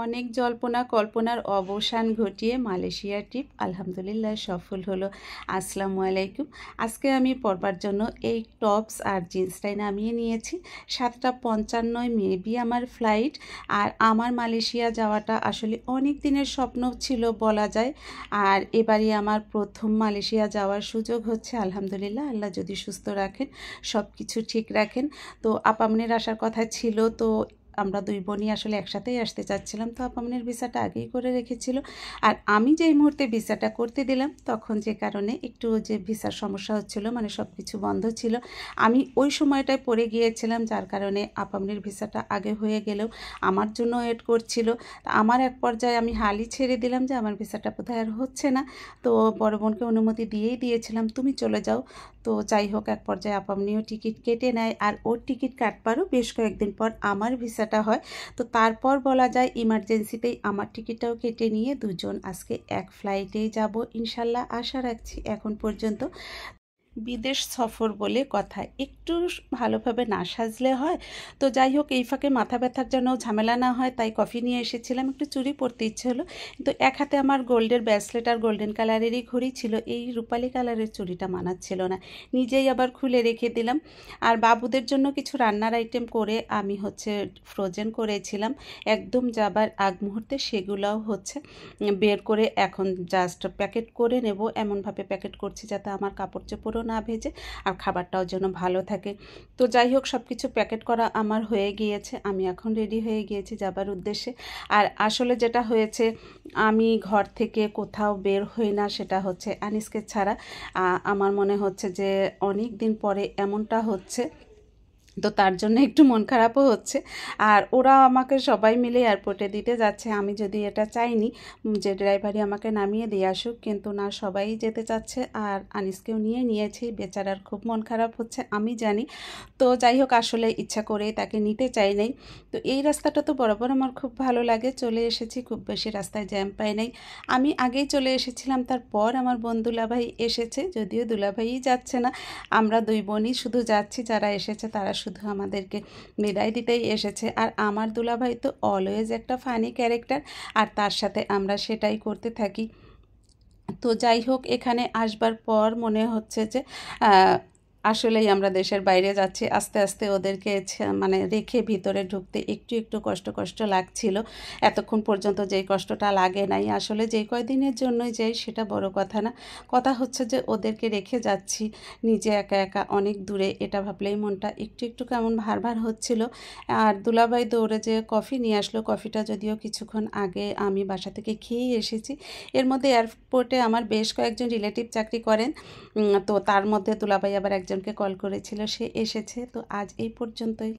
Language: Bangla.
অনেক জল্পনা কল্পনার অবসান ঘটিয়ে মালয়েশিয়া ট্রিপ আলহামদুলিল্লাহ সফল হলো। আসসালামু আলাইকুম। আজকে আমি পরবার জন্য এই টপস আর জিন্সটাই নামিয়ে নিয়েছি। 7:55 মেবি আমার ফ্লাইট। আর আমার মালয়েশিয়া যাওয়াটা আসলে অনেক দিনের স্বপ্ন ছিল বলা যায়। আর এবারই আমার প্রথম মালয়েশিয়া যাওয়ার সুযোগ হচ্ছে। আলহামদুলিল্লাহ, আল্লাহ যদি সুস্থ রাখেন, সব কিছু ঠিক রাখেন। তো আপামনির আসার কথা ছিল, তো আমরা দুই বোনই আসলে একসাথেই আসতে চাচ্ছিলাম। তো আপামনির ভিসাটা আগেই করে রেখেছিল। আর আমি যেই মুহূর্তে ভিসাটা করতে দিলাম, তখন যে কারণে একটু যে ভিসার সমস্যা হচ্ছিল, মানে সব কিছু বন্ধ ছিল, আমি ওই সময়টায় পড়ে গিয়েছিলাম, যার কারণে আপামনির ভিসাটা আগে হয়ে গেলেও আমার জন্য ওয়েট করছিল। আমার এক পর্যায়ে আমি হালই ছেড়ে দিলাম যে আমার ভিসাটা বোধহয় আর হচ্ছে না। তো বড় বোনকে অনুমতি দিয়েই দিয়েছিলাম, তুমি চলে যাও। তো যাই হোক, এক পর্যায়ে আপামনিও টিকিট কেটে নেয়, আর ওর টিকিট কাটবারও বেশ কয়েকদিন পর আমার ভিসাটা হয়। তো তারপর বলা যায় ইমার্জেন্সিতেই আমার টিকিটটাও কেটে নিয়ে দুজন আজকে এক ফ্লাইটেই যাব ইনশাল্লাহ, আশা রাখছি। এখন পর্যন্ত বিদেশ সফর বলে কথা, একটু ভালোভাবে না সাজলে হয়। তো যাই হোক, এই ফাঁকে মাথা ব্যথার জন্য ঝামেলা না হয় তাই কফি নিয়ে এসেছিলাম। একটু চুড়ি পরতে ইচ্ছে হলো, কিন্তু এক হাতে আমার গোল্ডের ব্রেসলেট আর গোল্ডেন কালারেরই ঘড়ি ছিল, এই রূপালি কালারের চুড়িটা মানাচ্ছিল না, নিজেই আবার খুলে রেখে দিলাম। আর বাবুদের জন্য কিছু রান্নার আইটেম করে আমি ফ্রোজেন করেছিলাম একদম যাবার আগ মুহূর্তে, সেগুলোও বের করে এখন জাস্ট প্যাকেট করে নেব। এমনভাবে প্যাকেট করছি যাতে আমার কাপড় চোপড়ও না ভেজে আর খাবারটাও যেন ভালো থাকে। তো যাই হোক, সব কিছু প্যাকেট করা আমার হয়ে গিয়েছে, আমি এখন রেডি হয়ে গিয়েছি যাবার উদ্দেশ্যে। আর আসলে যেটা হয়েছে, আমি ঘর থেকে কোথাও বের হই না, সেটা হচ্ছে আনিসকে ছাড়া। আমার মনে হচ্ছে যে অনেক দিন পরে এমনটা হচ্ছে, তো তার জন্য একটু মন খারাপও হচ্ছে। আর ওরা আমাকে সবাই মিলে এয়ারপোর্টে দিতে যাচ্ছে, আমি যদি এটা চাইনি যে ড্রাইভারই আমাকে নামিয়ে দিয়ে আসুক, কিন্তু না, সবাই যেতে চাচ্ছে। আর আনিসকেও নিয়ে নিয়েছি, বেচারার খুব মন খারাপ হচ্ছে আমি জানি। তো যাই হোক, আসলে ইচ্ছা করেই তাকে নিতে চাই নাই। তো এই রাস্তাটা তো বরাবর আমার খুব ভালো লাগে, চলে এসেছি, খুব বেশি রাস্তায় জ্যাম পাই নাই। আমি আগেই চলে এসেছিলাম, তারপর আমার বোন দুলাভাই এসেছে, যদিও দুলাভাইই যাচ্ছে না, আমরা দুই বোনই শুধু যাচ্ছি। যারা এসেছে তারা শুধু আমাদেরকে বিদায় দিতেই এসেছে। আর আমার দুলাভাই তো অলওয়েজ একটা ফানি ক্যারেক্টার, আর তার সাথে আমরা সেটাই করতে থাকি। তো যাই হোক, এখানে আসবার পর মনে হচ্ছে যে আসলেই আমরা দেশের বাইরে যাচ্ছি। আস্তে আস্তে ওদেরকে মানে রেখে ভিতরে ঢুকতে একটু একটু কষ্ট কষ্ট লাগছিল। এতক্ষণ পর্যন্ত যেই কষ্টটা লাগে নাই, আসলে যেই কয়দিনের জন্যই যাই সেটা বড় কথা না, কথা হচ্ছে যে ওদেরকে রেখে যাচ্ছি নিজে একা একা অনেক দূরে, এটা ভাবলেই মনটা একটু একটু কেমন ভার ভার হচ্ছিল। আর দুলাভাই দৌড়ে যে কফি নিয়ে আসলো, কফিটা যদিও কিছুক্ষণ আগে আমি বাসা থেকে খেয়েই এসেছি। এর মধ্যে এয়ারপোর্টে আমার বেশ কয়েকজন রিলেটিভ চাকরি করেন, তো তার মধ্যে দুলাভাই আবার একজনকে কল করেছিল, সে এসেছে। তো আজ এই পর্যন্তই।